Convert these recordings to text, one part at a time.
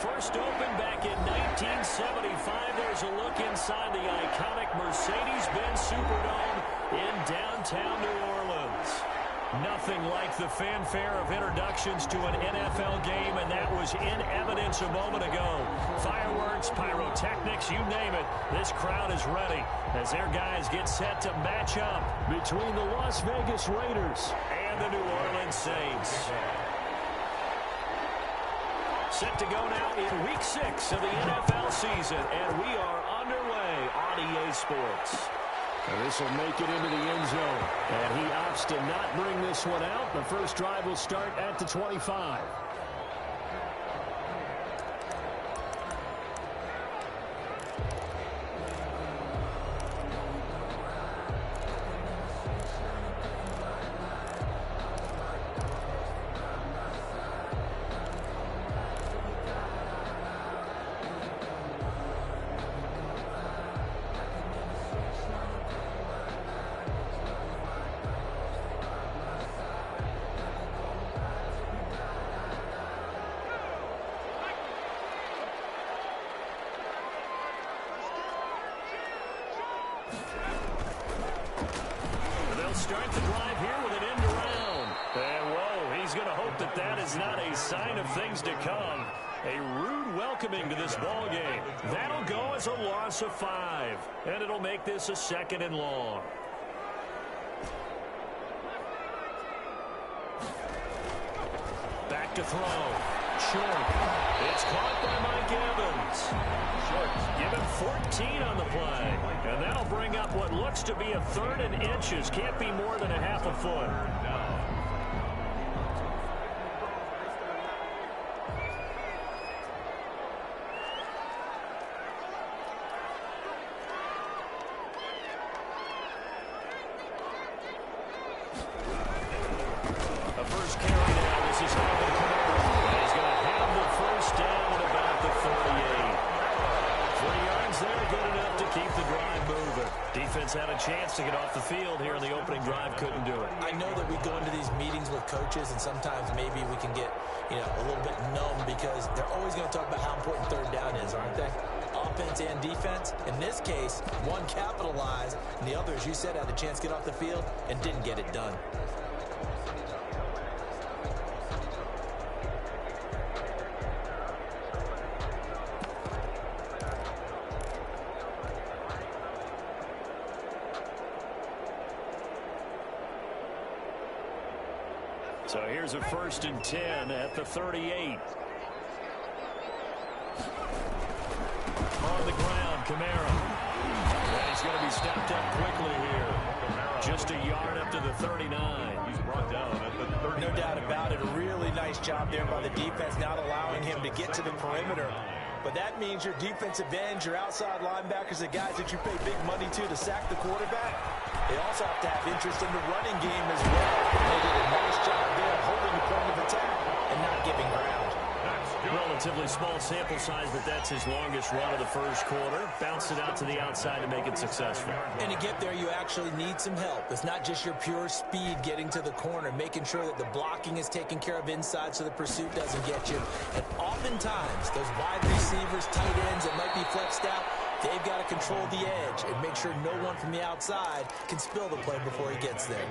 First opened back in 1975. There's a look inside the iconic Mercedes-Benz Superdome in downtown New Orleans. Nothing like the fanfare of introductions to an NFL game, and that was in evidence a moment ago. Fireworks, pyrotechnics, you name it. This crowd is ready as their guys get set to match up between the Las Vegas Raiders and the New Orleans Saints. Set to go now in Week 6 of the NFL season, and we are underway on EA Sports. And this will make it into the end zone. And he opts to not bring this one out. The first drive will start at the 25. Start the drive here with an end around. And, whoa, he's going to hope that that is not a sign of things to come. A rude welcoming to this ball game. That'll go as a loss of 5. And it'll make this a 2nd and long. Back to throw. Short. It's caught by Mike Evans. Short. Give him 14 on the play. And that'll bring up what looks to be a 3rd and inches. Can't be more than a half a foot. A first carry now. This is Alvin Kamara. And he's going to have the first down at about the 38. 3 yards there, good enough to keep the drive moving. Defense had a chance to get off the field here in the opening drive, couldn't do it. I know that we go into these meetings with coaches, and sometimes maybe we can get, a little bit numb because they're always going to talk about how important 3rd down is, aren't they? Offense and defense. In this case, one capitalized, and the other, as you said, had a chance to get off the field and didn't get it done. So here's a 1st and 10 at the 38. On the ground, Kamara. And he's going to be stepped up quickly here. Just a yard up to the 39. He's brought down at the 39. No doubt about it. A really nice job there by the defense, not allowing him to get to the perimeter. But that means your defensive ends, your outside linebackers, the guys that you pay big money to sack the quarterback, they also have to have interest in the running game as well. They did a nice job there holding the point of attack and not giving ground. Relatively small sample size, but that's his longest run of the first quarter. Bounced it out to the outside to make it successful. And to get there, you actually need some help. It's not just your pure speed getting to the corner, making sure that the blocking is taken care of inside so the pursuit doesn't get you. And oftentimes, those wide receivers, tight ends that might be flexed out, they've got to control the edge and make sure no one from the outside can spill the play before he gets there.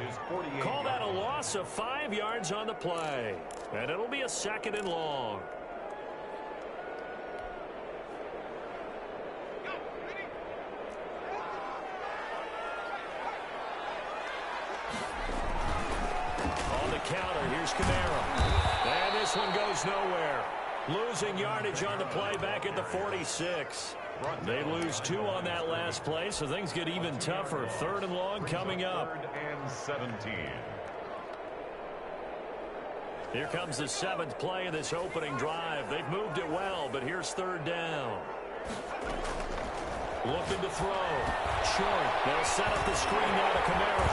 Call that a loss of 5 yards on the play. And it'll be a 2nd and long. On the counter, here's Kamara. And this one goes nowhere. Losing yardage on the play back at the 46. They lose 2 on that last play, so things get even tougher. 3rd and long coming up. 3rd and 17. Here comes the 7th play of this opening drive. They've moved it well, but here's 3rd down. Looking to throw. Short. They'll set up the screen now to Kamara.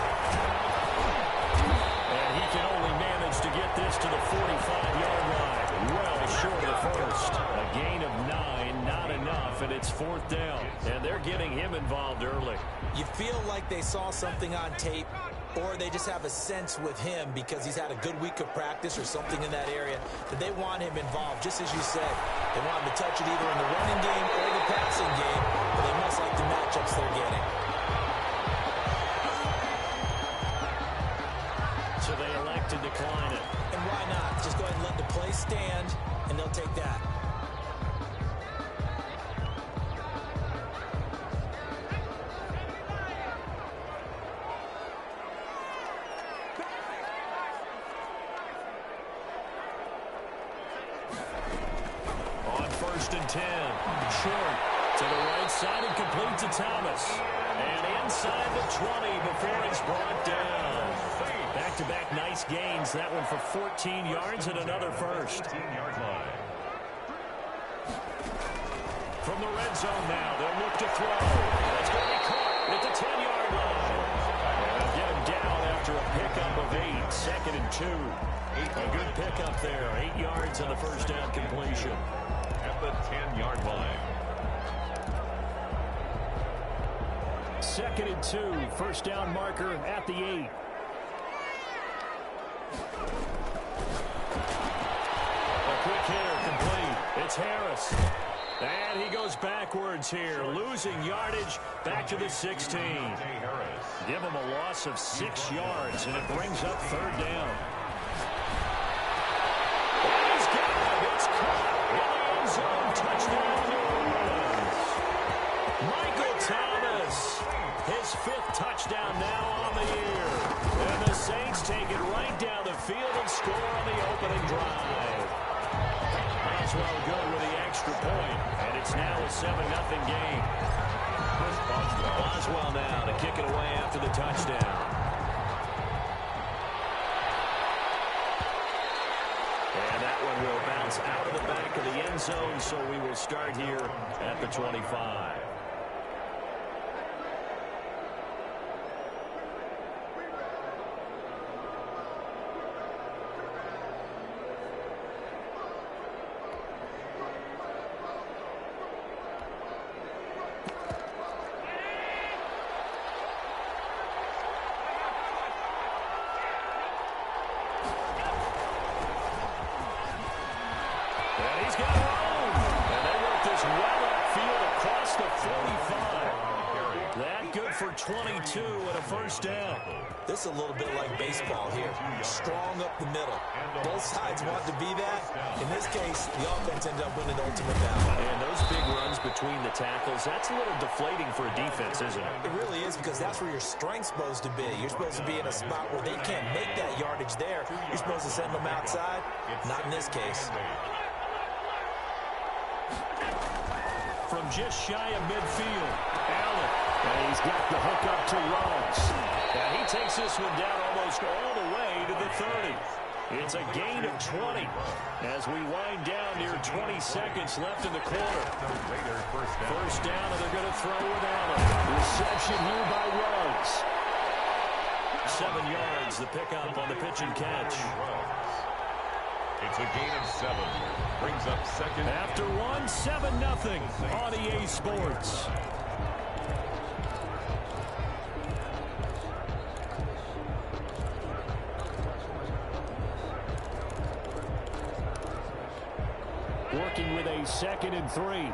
And he can only manage to get this to the 45-yard line. Well short of the first. A gain of 9, not enough, and it's 4th down. And they're getting him involved early. You feel like they saw something on tape or they just have a sense with him because he's had a good week of practice or something in that area that they want him involved. Just as you said, they want him to touch it either in the running game or the passing game, but they must like the matchups they're getting. So they elect to decline it. And why not? Just go ahead and let the play stand, and they'll take that. On 1st and 10. Short to the right side and complete to Thomas. And inside the 20 before it's brought down. Back-to-back nice gains. That one for 14 yards and another first. 15-yard line. From the red zone now, they'll look to throw. It's going to be caught at the 10-yard line. They'll get him down after a pickup of 8. 2nd and 2. A good pickup there. 8 yards on the first down completion. At the 10-yard line. 2nd and 2. First down marker at the 8. A quick hitter complete. It's Harris. And he goes backwards here, losing yardage back to the 16. Give him a loss of 6 yards, and it brings up 3rd down. And he's got it. It's caught in the end zone. Touchdown, New Orleans. Michael Thomas, his 5th touchdown now on the year. And the Saints take it right down the field and score on the opening drive. Boswell good with the extra point, and it's now a 7-0 game. Boswell now to kick it away after the touchdown. And that one will bounce out of the back of the end zone, so we will start here at the 25. And he's got room. And they work this well upfield across the 45. That good for 22 and a first down. This is a little bit like baseball here. Strong up the middle. Both sides want to be that. In this case, the offense ended up winning the ultimate battle. And those big runs between the tackles, that's a little deflating for a defense, isn't it? It really is, because that's where your strength's supposed to be. You're supposed to be in a spot where they can't make that yardage there. You're supposed to send them outside. Not in this case. From just shy of midfield, Allen. And he's got the hook up to Ruggs. And he takes this one down almost all the way to the 30. It's a gain of 20 as we wind down near 20 seconds left in the quarter. First down, and they're going to throw with Allen. Reception here by Ruggs. 7 yards, the pickup on the pitch and catch. It's a gain of 7. Brings up second. After 1, 7-0 on EA Sports. Working with a 2nd and 3.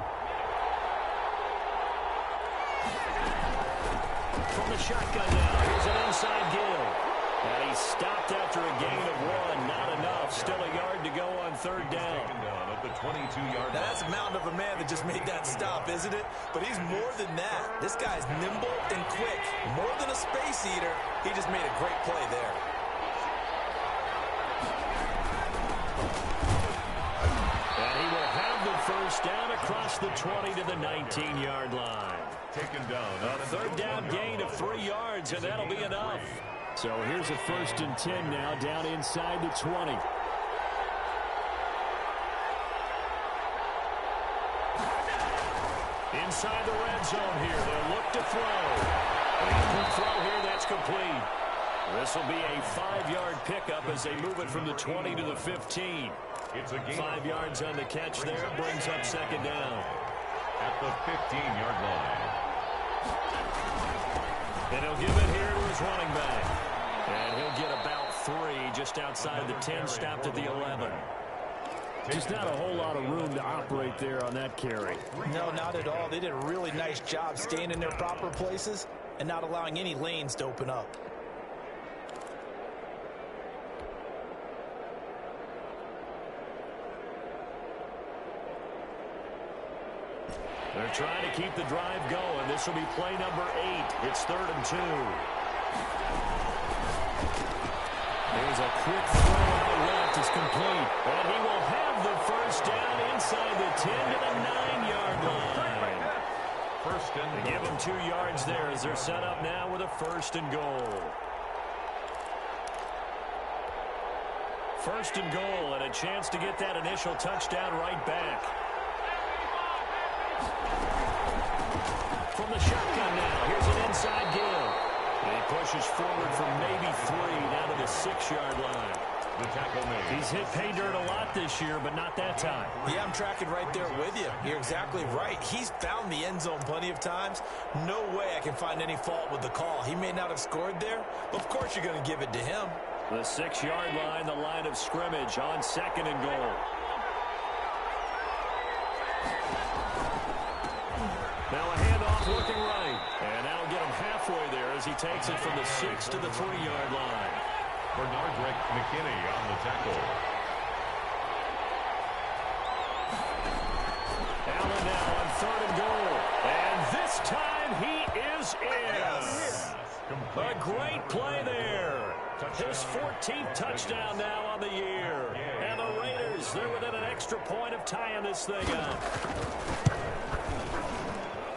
From the shotgun now, here's an inside Gill. And he's stopped after a gain of 1. Not enough. Still a yard to go on 3rd down. At the 22-yard line. That's a mountain of a man that just made that stop, isn't it? But he's more than that. This guy's nimble and quick. More than a space eater. He just made a great play there. And he will have the first down across the 20 to the 19-yard line. Taken down. A 3rd down gain of 3 yards, and that'll be enough. So here's a 1st and 10 now, down inside the 20. Inside the red zone here, they'll look to throw. And the throw here, that's complete. This will be a 5-yard pickup as they move it from the 20 to the 15. It's a gain 5 yards on the catch there, brings up 2nd down. At the 15-yard line. And he'll give it here to his running back. And he'll get about 3 just outside the 10, stopped at the 11. Just not a whole lot of room to operate there on that carry. No, not at all. They did a really nice job staying in their proper places and not allowing any lanes to open up. They're trying to keep the drive going. This will be play number 8. It's 3rd and 2. There's a quick throw out left. It's complete. And he will have the first down inside the 10 to the 9-yard line. First and They give him 2 yards there as they're set up now with a 1st and goal. 1st and goal and a chance to get that initial touchdown right back. From the shotgun now, here's an inside give. And he pushes forward for maybe 3 down to the 6-yard line. the tackle made. He's hit pay dirt a lot this year, but not that time. Yeah, I'm tracking right there with you. You're exactly right. He's found the end zone plenty of times. No way I can find any fault with the call. He may not have scored there, but of course you're going to give it to him. The 6-yard line, the line of scrimmage on 2nd and goal. Now a handoff looking right. And that'll get him halfway there as he takes it from the 6 to the 3-yard line. Bernard McKinney on the tackle. Allen now on 3rd and goal. And this time he is in. Yes. A great play there. His 14th touchdown now on the year. And the Raiders, they're within an extra point of tying this thing up.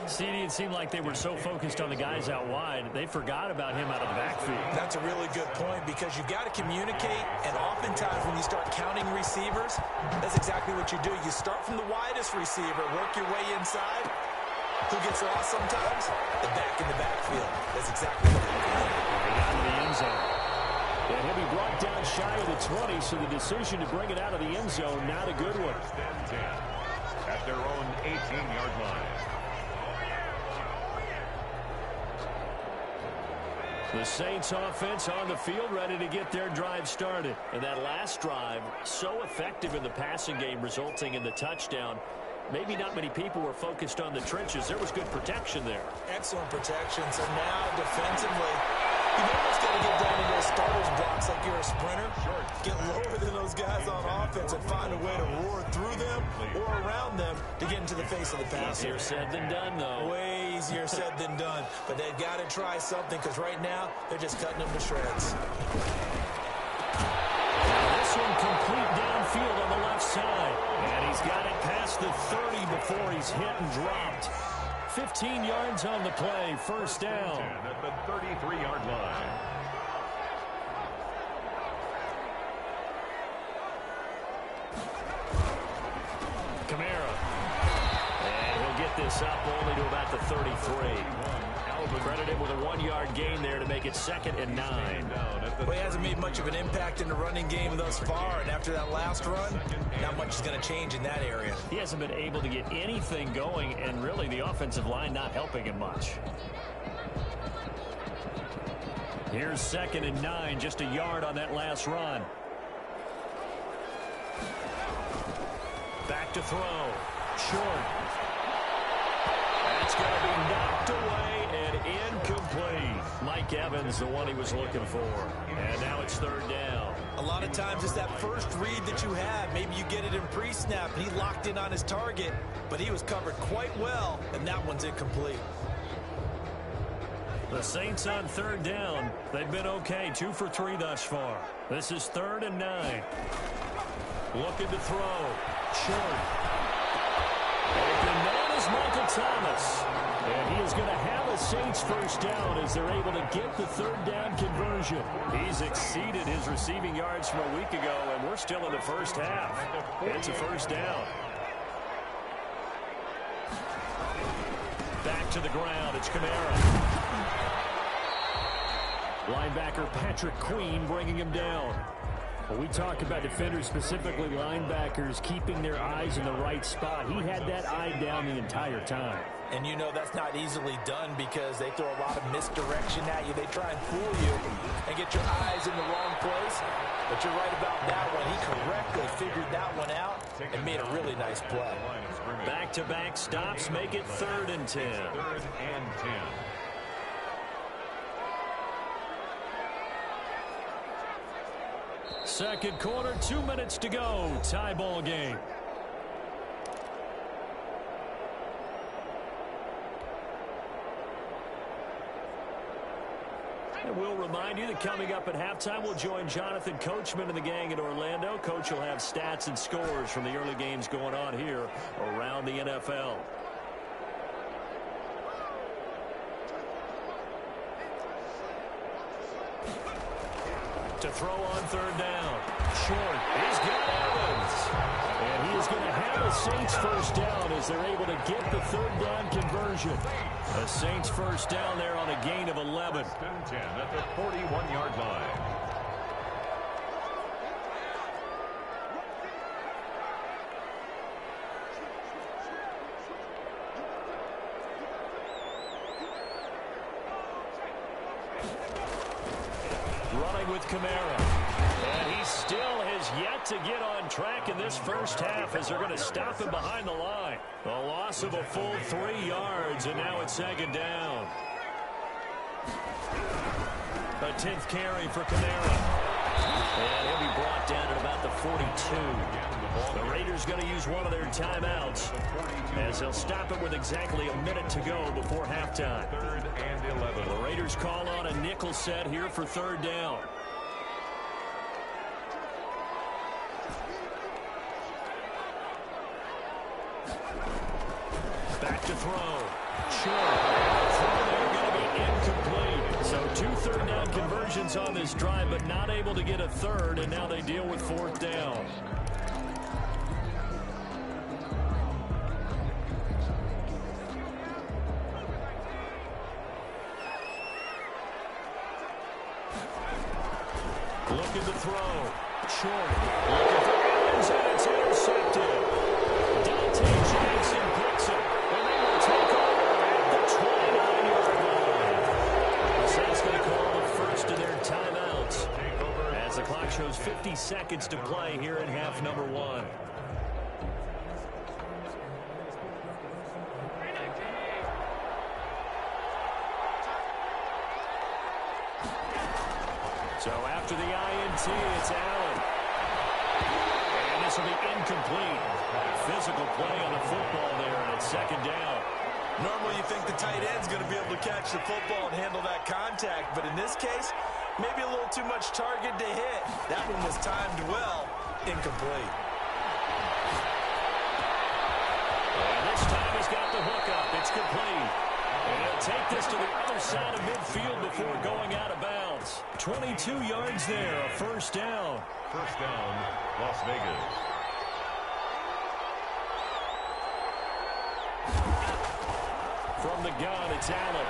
CD, it seemed like they were so focused on the guys out wide, they forgot about him out of the backfield. That's a really good point because you've got to communicate, and oftentimes when you start counting receivers, that's exactly what you do. You start from the widest receiver, work your way inside. Who gets lost sometimes? The back in the backfield. That's exactly what happened. He got into the end zone. And he'll be brought down shy of the 20, so the decision to bring it out of the end zone, not a good one. At their own 18-yard line. The Saints offense on the field, ready to get their drive started. And that last drive, so effective in the passing game, resulting in the touchdown. Maybe not many people were focused on the trenches. There was good protection there. Excellent protection. So now defensively, you've almost got to get down into those starters blocks like you're a sprinter. Get lower than those guys on offense and find a way to roar through them or around them to get into the face of the passer. Easier said than done, though. Way easier said than done. But they've got to try something because right now they're just cutting them to shreds. This one complete downfield on the left side. And he's got it past the 30 before he's hit and dropped. 15 yards on the play, first down. At the 33-yard line. Camara. And he'll get this up only to about the 33. Credited with a 1-yard gain there to make it 2nd and 9. Well, he hasn't made much of an impact in the running game thus far, and after that last run, not much is going to change in that area. He hasn't been able to get anything going, and really the offensive line not helping him much. Here's 2nd and 9, just a yard on that last run. Back to throw. Short. That's going to be knocked away and incomplete. Mike Evans, the one he was looking for. And now it's 3rd down. A lot of times it's that first read that you have. Maybe you get it in pre-snap, and he locked in on his target, but he was covered quite well, and that one's incomplete. The Saints on 3rd down. They've been okay, 2 for 3 thus far. This is 3rd and 9. Looking to throw. Short. They've been known as Michael Thomas. And he is going to have a Saints first down as they're able to get the 3rd down conversion. He's exceeded his receiving yards from a week ago, and we're still in the first half. It's a first down. Back to the ground. It's Camara. Linebacker Patrick Queen bringing him down. When we talk about defenders, specifically linebackers, keeping their eyes in the right spot, he had that eye down the entire time. And you know that's not easily done because they throw a lot of misdirection at you. They try and fool you and get your eyes in the wrong place. But you're right about that one. He correctly figured that one out and made a really nice play. Back-to-back stops make it 3rd and 10. 3rd and 10. Second quarter, 2 minutes to go. Tie ball game. And we'll remind you that coming up at halftime, we'll join Jonathan Coachman and the gang in Orlando. Coach will have stats and scores from the early games going on here around the NFL. To throw on 3rd down. Short. He's got Evans. And he is going to have a Saints first down as they're able to get the 3rd down conversion. A Saints first down there on a gain of 11. 10 at the 41-yard line. Running with Kamara. And he still has yet to get on track in this first half as they're going to stop him behind the line. A loss of a full 3 yards, and now it's 2nd down. A 10th carry for Kamara. And he'll be brought down at about the 42. The Raiders going to use one of their timeouts as they'll stop it with exactly a minute to go before halftime. 3rd and 11. The Raiders call on a nickel set here for 3rd down. Back to throw. Short. Throw there going to be incomplete. So 2 3rd down conversions on this drive, but not able to get a 3rd, and now they deal with 4th down. Looking to throw. Short. Looking for Evans, and it's intercepted. Dante Jackson picks it, and they will take over at the 29-yard line. The Saints going to call the first of their timeouts as the clock shows 50 seconds to play here in half number 1. So after the INT, it's Allen. And this will be incomplete. Physical play on the football there, and it's 2nd down. Normally you think the tight end's going to be able to catch the football and handle that contact, but in this case, maybe a little too much target to hit. That one was timed well. Incomplete. And this time he's got the hook up. It's complete. And he'll take this to the other side of midfield before going out of bounds. 22 yards there, a 1st down. 1st down, Las Vegas. From the gun, it's Allen.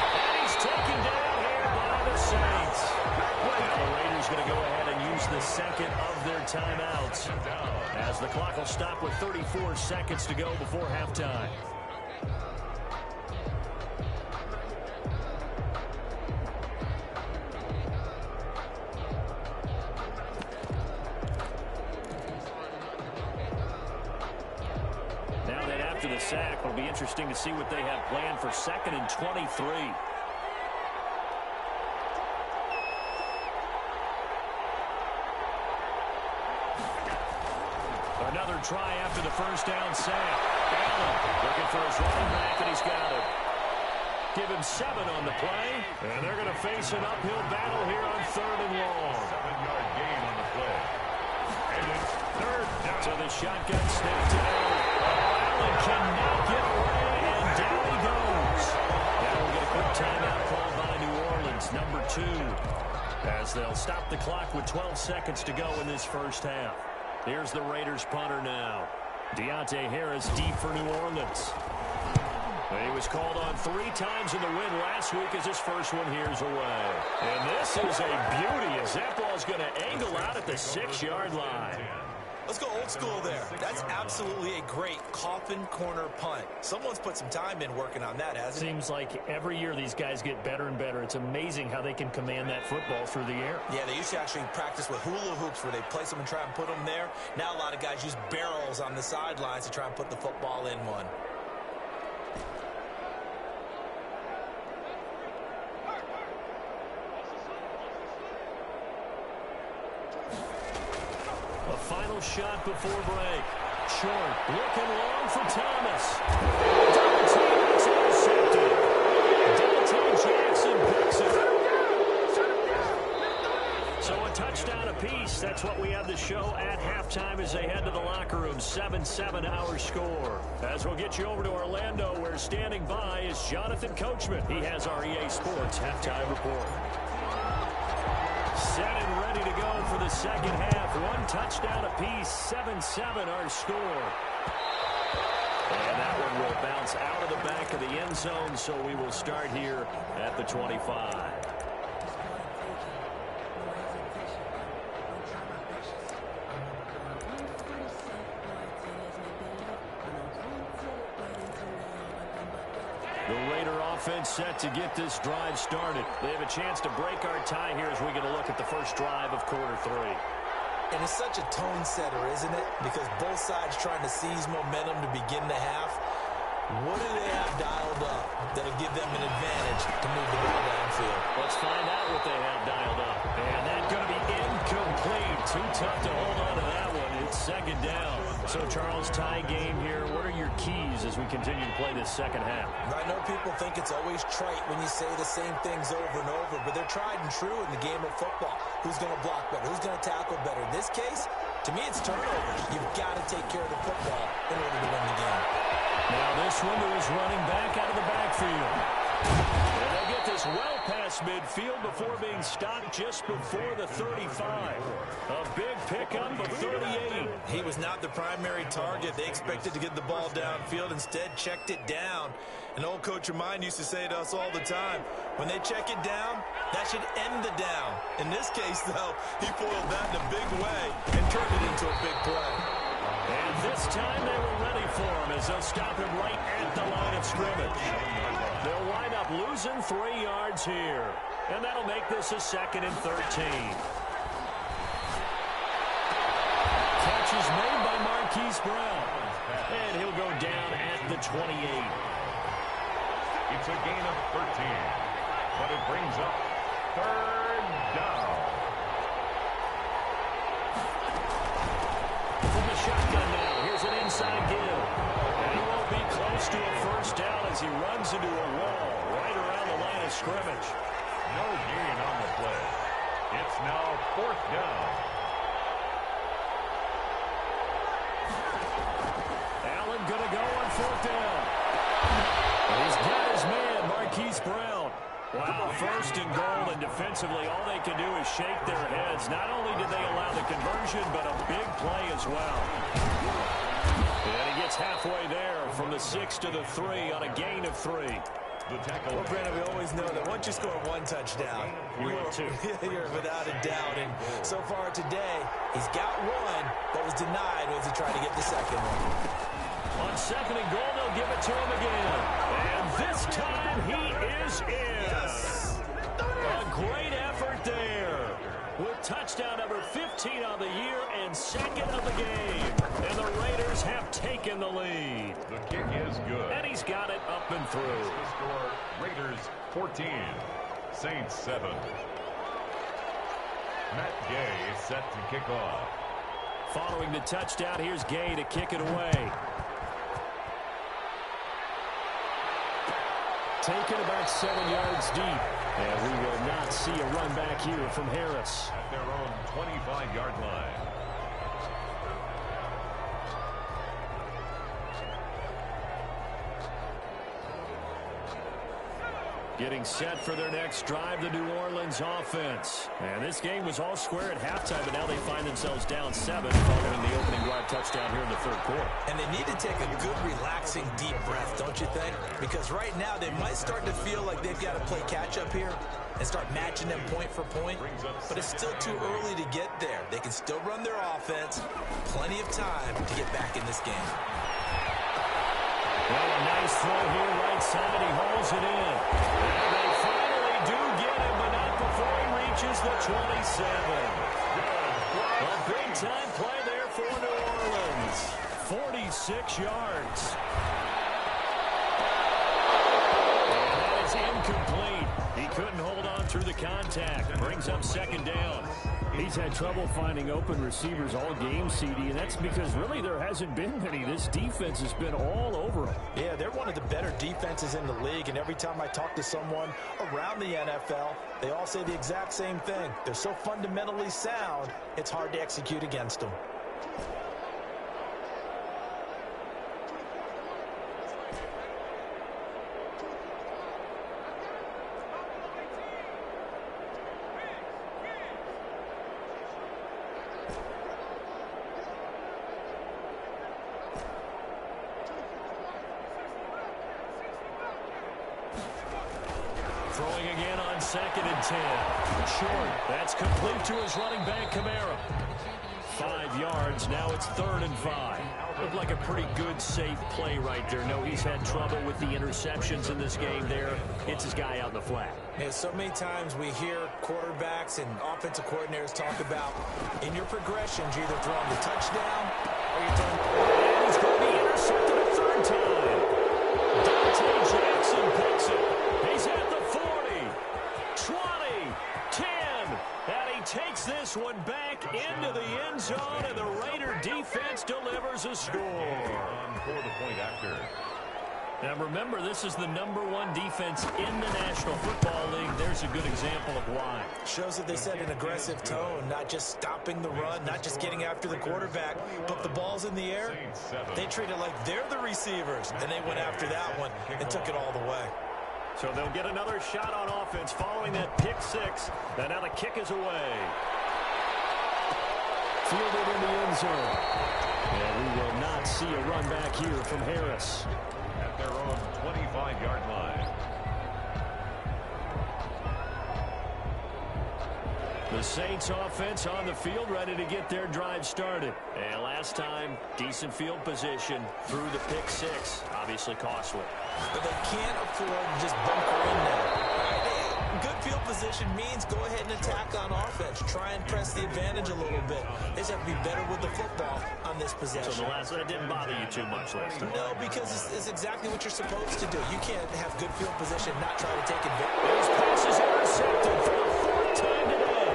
And he's taken down here by the Saints. Now the Raiders going to go ahead and use the 2nd of their timeouts as the clock will stop with 34 seconds to go before halftime. The sack. It'll be interesting to see what they have planned for 2nd and 23. Another try after the first down sack. Allen looking for his running back, and he's got it. Give him 7 on the play, and they're going to face an uphill battle here on 3rd and long. 7-yard gain on the play. And it's 3rd down. So the shotgun snap to Allen. Allen cannot get away, and down he goes. Now we'll get a quick timeout called by New Orleans, number 2, as they'll stop the clock with 12 seconds to go in this first half. Here's the Raiders punter now. Deontay Harris deep for New Orleans. He was called on 3 times in the win last week as his first one here's away. And this is a beauty as that ball's going to angle out at the 6-yard line. Let's go old school there. That's absolutely a great coffin corner punt. Someone's put some time in working on that, hasn't it? Seems like every year these guys get better and better. It's amazing how they can command that football through the air. Yeah, they used to actually practice with hula hoops where they place them and try and put them there. Now a lot of guys use barrels on the sidelines to try and put the football in one. A final shot before break. Short, looking long for Thomas. It's intercepted. Dante Jackson picks it. So a touchdown apiece. That's what we have the show at halftime as they head to the locker room. 7-7 our score. As we'll get you over to Orlando, where standing by is Jonathan Coachman. He has our EA Sports halftime report. Set and ready to go for the second half. One touchdown apiece, 7-7 our score. And that one will bounce out of the back of the end zone, so we will start here at the 25. The Raider offense set to get this drive started. They have a chance to break our tie here as we get a look at the first drive of quarter 3. And it's such a tone setter, isn't it? Because both sides trying to seize momentum to begin the half. What do they have dialed up that'll give them an advantage to move the ball downfield? Let's find out what they have dialed up. And that's going to be incomplete. Too tough to hold on to that one. It's second down. So, Charles, tie game here. What are your keys as we continue to play this second half? I know people think it's always trite when you say the same things over and over, but they're tried and true in the game of football. Who's going to block better? Who's going to tackle better? In this case, to me, it's turnovers. You've got to take care of the football in order to win the game. Now this one to his running back out of the backfield. And they get this well past midfield before being stopped just before the 35. A big pickup of 38. He was not the primary target. They expected to get the ball downfield. Instead, checked it down. An old coach of mine used to say to us all the time, when they check it down, that should end the down. In this case, though, he foiled that in a big way and turned it into a big play. And this time they were ready for him as they'll stop him right at the line of scrimmage. They'll wind up losing 3 yards here. And that'll make this a 2nd and 13. Catch is made by Marquise Brown. And he'll go down at the 28. It's a gain of 13. But it brings up 3rd down. From the shotgun now, here's an inside give. And he won't be close to a first down as he runs into a wall right around the line of scrimmage. No gain on the play. It's now 4th down. Allen gonna go on 4th down. And he's got his man, Marquise Brown. Wow, 1st and goal, and defensively all they can do is shake their heads. Not only did they allow the conversion, but a big play as well. And he gets halfway there from the 6 to the 3 on a gain of 3. The tackle. Well, Brandon, we always know that once you score 1 touchdown, you're without a doubt. And so far today, he's got 1 that was denied as he tried to get the second one. On 2nd and goal, they'll give it to him again. And this time he is in. Yes. A great effort there. With touchdown number 15 on the year and 2nd of the game. And the Raiders have taken the lead. The kick is good. And he's got it up and through. The score, Raiders 14, Saints 7. Matt Gay is set to kick off. Following the touchdown, here's Gay to kick it away. Taken about 7 yards deep. And we will not see a run back here from Harris. At their own 25-yard line. Getting set for their next drive, the New Orleans offense. And this game was all square at halftime, but now they find themselves down 7 following the opening drive touchdown here in the third quarter. And they need to take a good, relaxing, deep breath, don't you think? Because right now they might start to feel like they've got to play catch-up here and start matching them point for point. But it's still too early to get there. They can still run their offense. Plenty of time to get back in this game. Well, a nice throw here right side. He hauls it in. And they finally do get him, but not before he reaches the 27. A big-time play there for New Orleans. 46 yards. And that is incomplete. He couldn't hold on through the contact. Brings up second down. He's had trouble finding open receivers all game, CD, and that's because really there hasn't been many. This defense has been all over him. Yeah, they're one of the better defenses in the league, and every time I talk to someone around the NFL, they all say the exact same thing. They're so fundamentally sound, it's hard to execute against them. Throwing again on 2nd and 10. Short. That's complete to his running back, Kamara. 5 yards. Now it's 3rd and 5. Looked like a pretty good, safe play right there. No, he's had trouble with the interceptions in this game there. It's his guy out in the flat. Yeah, so many times we hear quarterbacks and offensive coordinators talk about in your progressions, you're either throwing the touchdown or you're throwing... And he's going to be intercepted a 3rd time. Dante Jackson picks it. He's at the 40, 20, 10, and he takes this one back into the end zone, and the Raider defense delivers a score. For the point after. Now remember, this is the #1 defense in the National Football League. There's a good example of why. Shows that they set an aggressive tone, not just stopping the run, not just getting after the quarterback, but the ball's in the air. They treat it like they're the receivers, and they went after that one and took it all the way. So they'll get another shot on offense following that pick 6. And now the kick is away. Fielded in the end zone. And we will not see a run back here from Harris. At their own 25-yard line. The Saints offense on the field, ready to get their drive started. And last time, decent field position through the pick 6. Obviously costly. But they can't afford to just bunker in now. Good field position means go ahead and attack on offense. Try and press the advantage a little bit. They just have to be better with the football on this possession. So the last one didn't bother you too much last time? No, because it's exactly what you're supposed to do. You can't have good field position and not try to take advantage. His pass is intercepted for the 4th time today.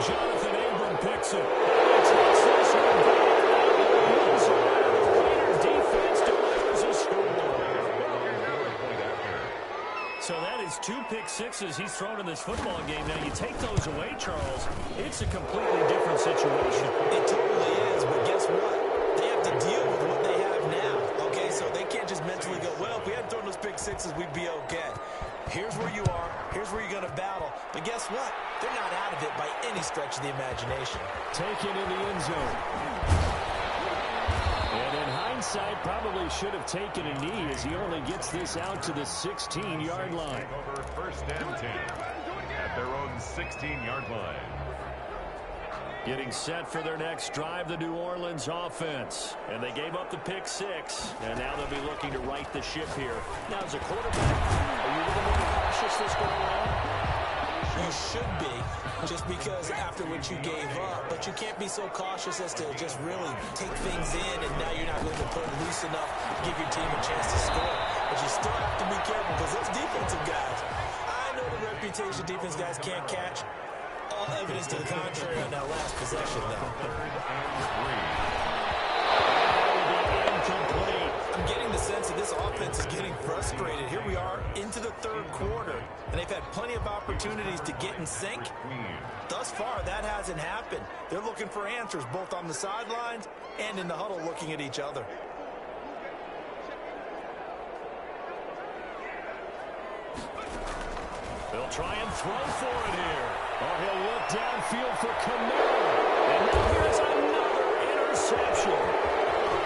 Jonathan Abram picks it. He takes this one back. The Raider defense delivers a score. So that is 2 pick 6s he's thrown in this football game. Now, you take those away, Charles, it's a completely different situation. It totally is, but guess what? They have to deal with what they have now, okay? So they can't just mentally go, well, if we hadn't thrown those pick 6s, we'd be okay. Here's where you are. Here's where you're going to battle. But guess what? They're not out of it by any stretch of the imagination. Taken in the end zone. And in hindsight, probably should have taken a knee as he only gets this out to the 16-yard line. Over 1st and 10 at their own 16-yard line. Getting set for their next drive, the New Orleans offense. And they gave up the pick 6, and now they'll be looking to right the ship here. Now, as a quarterback, are you a little more cautious this go around? You should be, just because after what you gave up, but you can't be so cautious as to just really take things in, and now you're not going to play loose enough to give your team a chance to score. But you still have to be careful because those defensive guys, I know the reputation defense guys can't catch. All evidence to the contrary on that last possession, though. 3rd and 3. Incomplete. I'm getting the sense that this offense is getting frustrated. Here we are into the 3rd quarter, and they've had plenty of opportunities to get in sync. Thus far, that hasn't happened. They're looking for answers both on the sidelines and in the huddle looking at each other. They'll try and throw for it here. Oh, he'll look downfield for Camaro. And now here's another interception.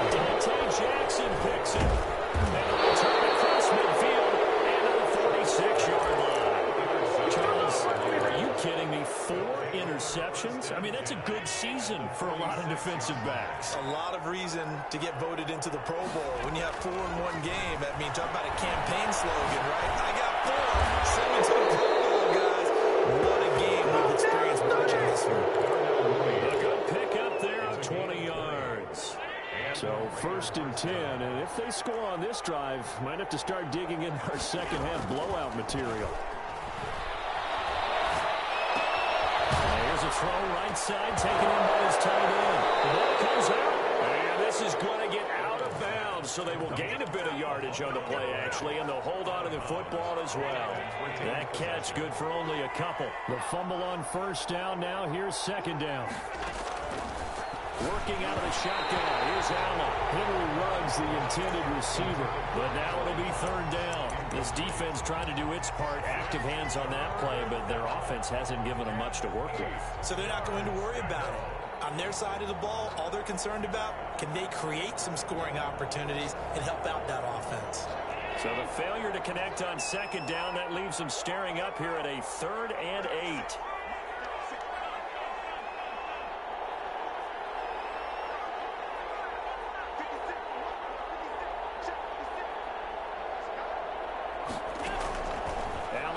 Dante Jackson picks it. And a return across midfield and to the 46-yard line. Charles, are you kidding me? 4 interceptions? I mean, that's a good season for a lot of defensive backs. A lot of reason to get voted into the Pro Bowl. When you have 4 in one game, that means talk about a campaign slogan, right? I got 4. Send me to the Pro Bowl, guys. What a game we've experienced watching this one. A good pick up there of 20 yards. So 1st and 10, and if they score on this drive, might have to start digging in our second half blowout material. Here's a throw right side, taken in by his tight end. The ball comes out, and this is going to get out of bounds, so they will gain a bit of yardage on the play, actually, and they'll hold on to the football as well. That catch good for only a couple. The fumble on 1st down. Now here's 2nd down. Working out of the shotgun. Here's Allen. Henry Ruggs, the intended receiver. But now it'll be 3rd down. This defense trying to do its part. Active hands on that play, but their offense hasn't given them much to work with. So they're not going to worry about it. On their side of the ball, all they're concerned about, can they create some scoring opportunities and help out that offense? So the failure to connect on 2nd down, that leaves them staring up here at a 3rd and 8.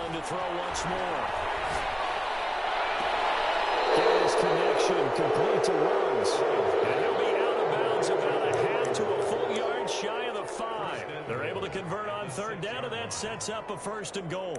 To throw once more. There's connection complete to Ruggs. And he'll be out of bounds about a half to a full yard shy of the 5. They're able to convert on 3rd down, and that sets up a 1st and goal.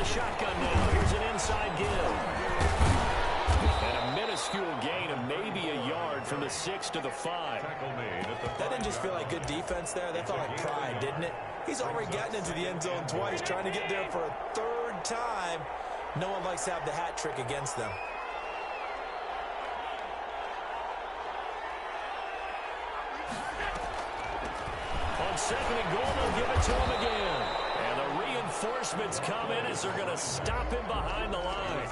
Shotgun now. Here's an inside give. And a minuscule gain of maybe a yard from the 6 to the 5. That didn't just feel like good defense there. That felt like pride, didn't it? He's already gotten into the end zone twice, trying to get there for a 3rd time. No one likes to have the hat trick against them. On 2nd and goal, they'll give it to him again. And the reinforcements come in as they're going to stop him behind the line.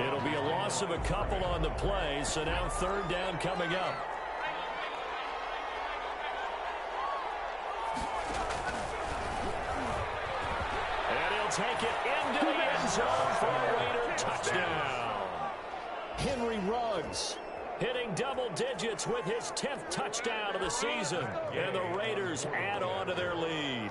It'll be a loss of a couple on the play, so now 3rd down coming up. And he'll take it into the end zone for a Raider touchdown. Henry Ruggs hitting double digits with his 10th touchdown of the season. And the Raiders add on to their lead.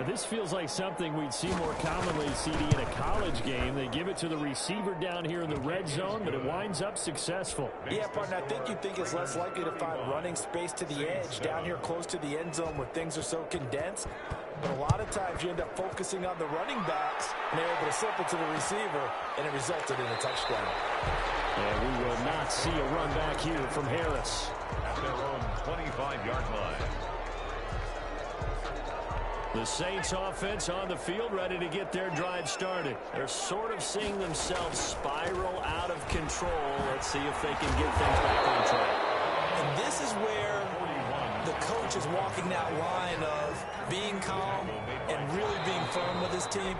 This feels like something we'd see more commonly, CD, in a college game. They give it to the receiver down here in the red zone, but it winds up successful. Yeah, partner, I think you think it's less likely to find running space to the edge down here close to the end zone where things are so condensed. But a lot of times you end up focusing on the running backs, and they're able to slip it to the receiver, and it resulted in a touchdown. And we will not see a run back here from Harris. At their own 25-yard line. The Saints offense on the field, ready to get their drive started. They're sort of seeing themselves spiral out of control. Let's see if they can get things back on track. And this is where the coach is walking that line of being calm and really being firm with his team.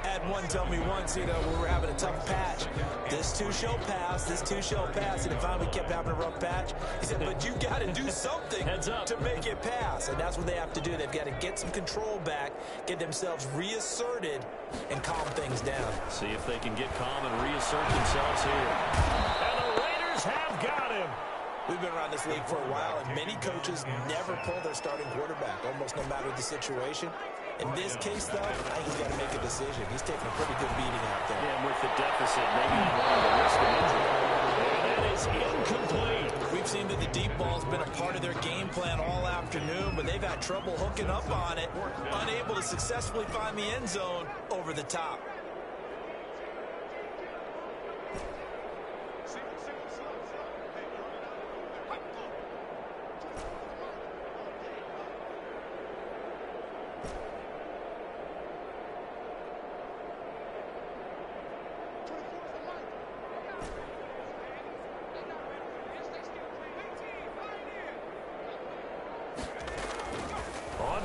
Had one tell me once, you know, we were having a tough patch. This too shall pass, this too shall pass. And finally we kept having a rough patch. He said, but you got to do something to make it pass. And that's what they have to do. They've got to get some control back, get themselves reasserted, and calm things down. See if they can get calm and reassert themselves here. And the Raiders have got him. We've been around this league for a while, and many coaches never pull their starting quarterback, almost no matter the situation. In this case, though, I think he's got to make a decision. He's taking a pretty good beating out there. Yeah, and with the deficit, maybe not running the risk of injury. And that is incomplete. We've seen that the deep ball's been a part of their game plan all afternoon, but they've had trouble hooking up on it, unable to successfully find the end zone over the top.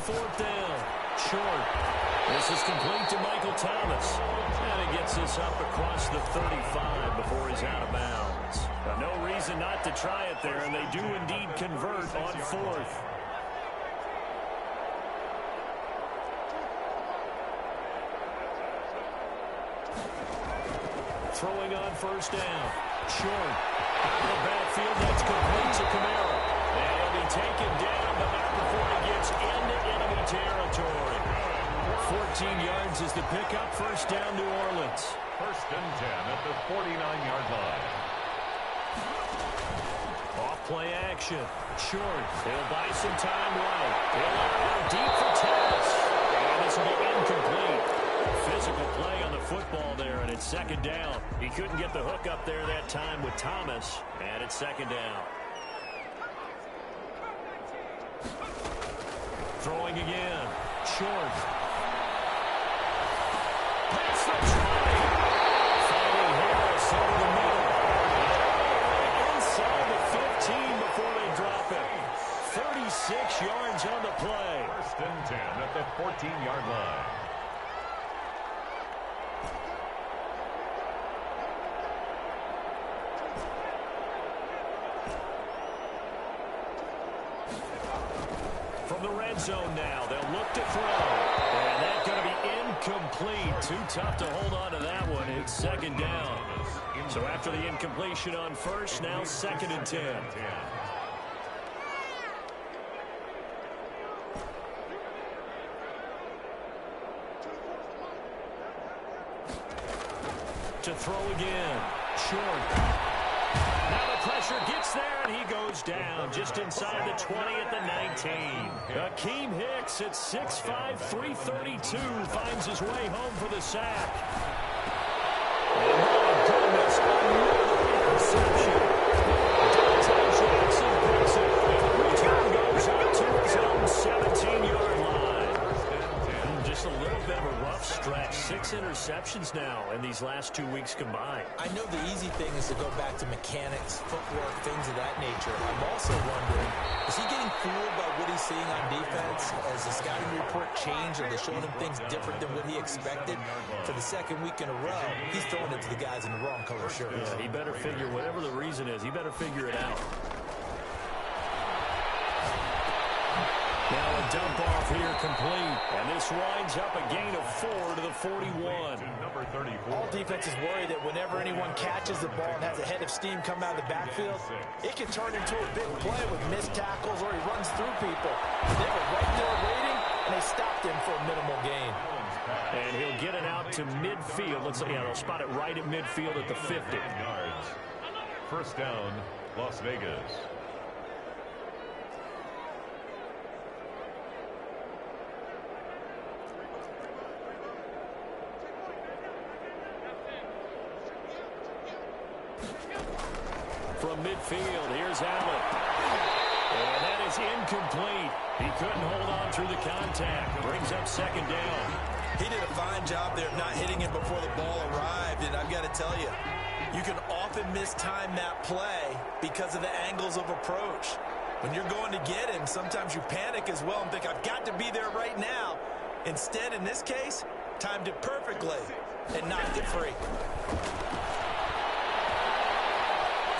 fourth down. Short. This is complete to Michael Thomas. And he gets this up across the 35 before he's out of bounds. No reason not to try it there, and they do indeed convert on fourth. Throwing on first down. Short. Out of the backfield, that's complete to Kamara. And he'll be taken down, but not before he gets into enemy territory. 14 yards is the pickup. First down, New Orleans. First and 10 at the 49-yard line. Off-play action. Short. He'll buy some time right. He'll arrow deep for Thomas. And this will be incomplete. Physical play on the football there, and it's second down. He couldn't get the hook up there that time with Thomas, and it's second down. Throwing again. Short. Pass the 20. Finding Harris over the middle. Inside the 15 before they drop it. 36 yards on the play. First and 10 at the 14-yard line. From the red zone now, they'll look to throw. And that's going to be incomplete. Too tough to hold on to that one. It's second down. So after the incompletion on first, now second and 10. To throw again. Short. Now the pressure gets there, and he goes down just inside the 20 at the 19. Akeem Hicks at 6'5", 332 finds his way home for the sack. And my goodness, another interception. Dante Jackson picks it, and the return goes out to his own 17-yard line. Just a little bit of a rough stretch. 6 interceptions now in these last 2 weeks combined. I know the easy thing is to go back to mechanics, footwork, things of that nature. I'm also wondering, is he getting fooled by what he's seeing on defense? Has the scouting report changed? Are they showing him things different than what he expected? For the second week in a row, he's throwing it to the guys in the wrong color shirts. Yeah, he better figure, whatever the reason is, he better figure it out. Now a dump off here complete. And this winds up a gain of 4 to the 41. All defenses worry that whenever anyone catches the ball and has a head of steam come out of the backfield, it can turn into a big play with missed tackles or he runs through people. They were right there waiting, and they stopped him for a minimal gain. And he'll get it out to midfield. Let's say, yeah, they'll spot it right at midfield at the 50. First down, Las Vegas. From midfield, here's Allen. And that is incomplete. He couldn't hold on through the contact. Brings up second down. He did a fine job there of not hitting him before the ball arrived, and I've got to tell you, you can often mistime that play because of the angles of approach. When you're going to get him, sometimes you panic as well and think, I've got to be there right now. Instead, in this case, timed it perfectly and knocked it free.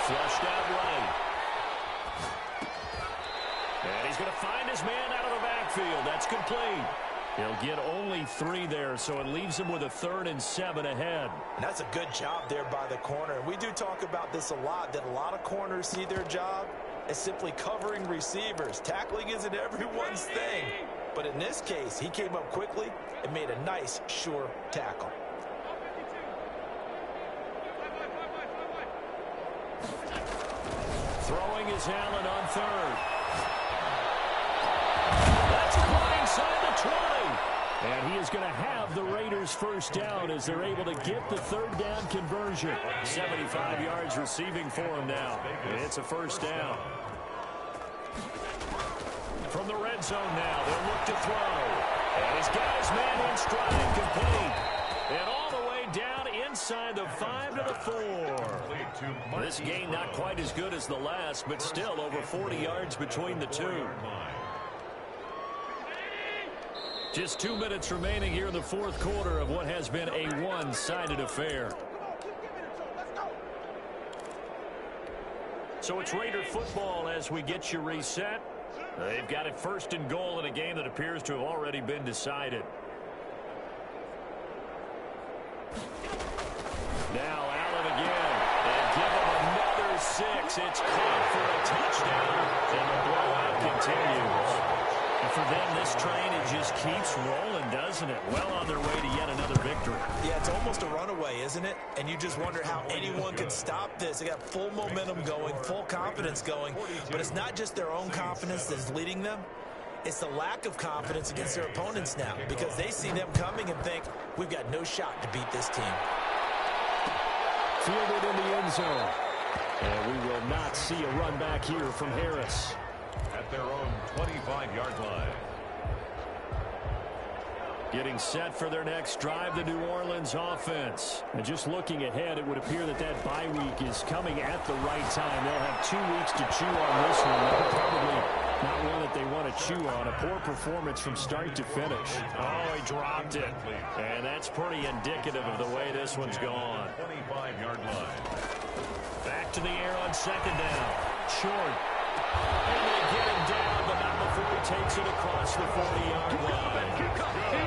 Flushed out right. And he's going to find his man out of the backfield. That's complete. He'll get only 3 there, so it leaves him with a 3rd and 7 ahead. And that's a good job there by the corner. We do talk about this a lot, that a lot of corners see their job as simply covering receivers. Tackling isn't everyone's thing. But in this case, he came up quickly and made a nice, sure tackle. Throwing is Allen on 3rd. That's caught inside the 20. And he is going to have the Raiders first down as they're able to get the 3rd down conversion. 75 yards receiving for him now. It's a first down. From the red zone now, they'll look to throw. And he's got his man in stride, complete. And all the way down inside the 5 to the 4. This gain not quite as good as the last, but still over 40 yards between the two. Just 2 minutes remaining here in the fourth quarter of what has been a one-sided affair. So it's Raider football as we get you reset. They've got it first and goal in a game that appears to have already been decided. Now Allen again. And give him another 6. It's caught for a touchdown. And the blowout continues. And for them, this train, it just keeps rolling, doesn't it? Well on their way to yet another victory. Yeah, it's almost a runaway, isn't it? And you just wonder how anyone could stop this. They got full momentum going, full confidence going. But it's not just their own confidence that's leading them. It's the lack of confidence against their opponents now, because they see them coming and think, we've got no shot to beat this team. Fielded in the end zone. And we will not see a run back here from Harris. At their own 25-yard line. Getting set for their next drive, the New Orleans offense. And just looking ahead, it would appear that that bye week is coming at the right time. They'll have 2 weeks to chew on this one. Probably not one that they want to chew on. A poor performance from start to finish. Oh, he dropped it. And that's pretty indicative of the way this one's gone. 25-yard line. Back to the air on second down. Short. And they get him down, but not before he takes it across the 40-yard line.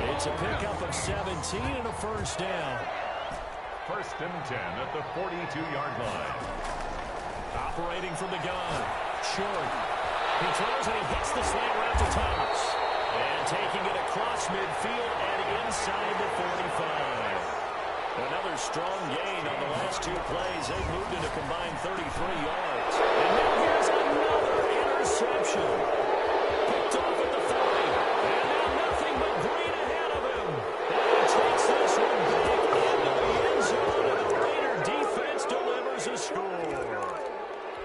It's a pickup of 17 and a first down. First and 10 at the 42-yard line. Operating from the gun. Short. He throws and he hits the slant route to Thomas. And taking it across midfield and inside the 45. Another strong gain on the last 2 plays. They've moved it a combined 33 yards. And now here's another interception. Picked off at the 40. And now nothing but green ahead of him. And he takes this one back into the end zone. And the Raider defense delivers a score.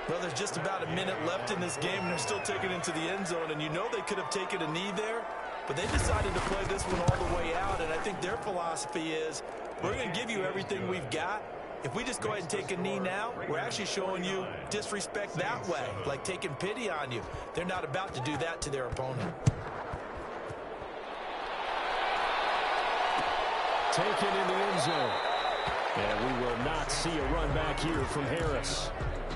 Well, there's just about a minute left in this game, and they're still taking it into the end zone. And you know they could have taken a knee there, but they decided to play this one all the way out. And I think their philosophy is, we're going to give you everything we've got. If we just go ahead and take a knee now, we're actually showing you disrespect that way, like taking pity on you. They're not about to do that to their opponent. Taken in the end zone. And we will not see a run back here from Harris.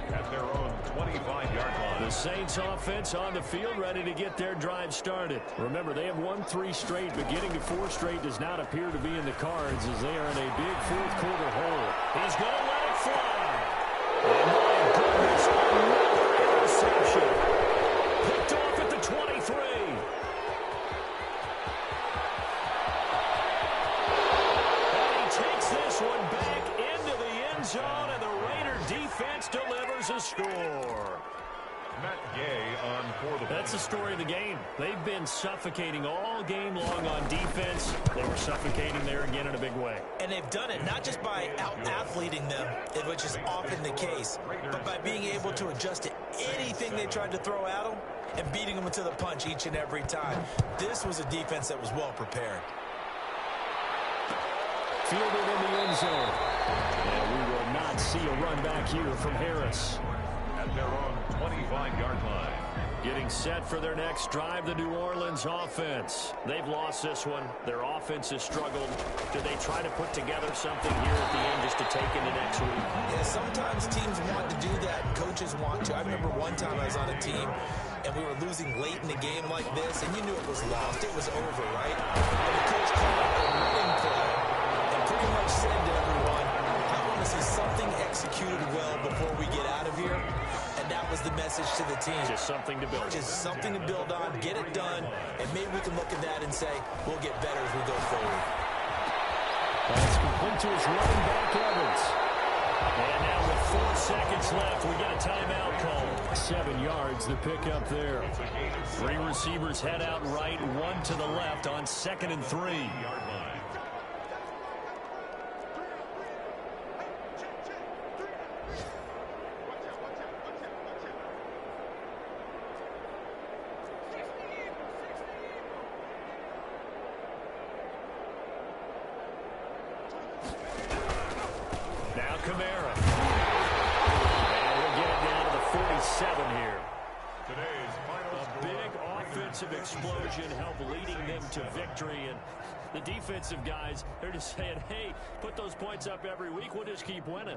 At their own 25-yard line. The Saints offense on the field, ready to get their drive started. Remember, they have won 3 straight, but getting to 4 straight does not appear to be in the cards as they are in a big fourth quarter hole. He's going to let it fly. And my goodness, another interception. Picked off at the 23. And he takes this one back into the end zone, and the Raider defense delivers a score. Matt Gay on for the That's the story of the game. They've been suffocating all game long on defense. They were suffocating there again in a big way. And they've done it not just by out-athleting them, which is often the case, but by being able to adjust to anything they tried to throw at them and beating them to the punch each and every time. This was a defense that was well prepared. Fielded in the end zone. And we will not see a run back here from Harris. at their own 25-yard line. Getting set for their next drive, the New Orleans offense. They've lost this one. Their offense has struggled. Do they try to put together something here at the end just to take into next week? Yeah, sometimes teams want to do that. Coaches want to. I remember one time I was on a team, and we were losing late in the game like this, and you knew it was lost. It was over, right? And the coach called a running play and pretty much said to everyone, I want to see something executed well before we get out of here. And that was the message to the team. Just something to build on. Just something to build on, get it done, and maybe we can look at that and say, we'll get better as we go forward. That's complete to his running back, Evans. And now with 4 seconds left, we got a timeout call. 7 yards, the pickup there. 3 receivers head out right, 1 to the left on 2nd and 3. Today's final A big offensive explosion helped leading them to victory. And the defensive guys, they're just saying, hey, put those points up every week. We'll just keep winning.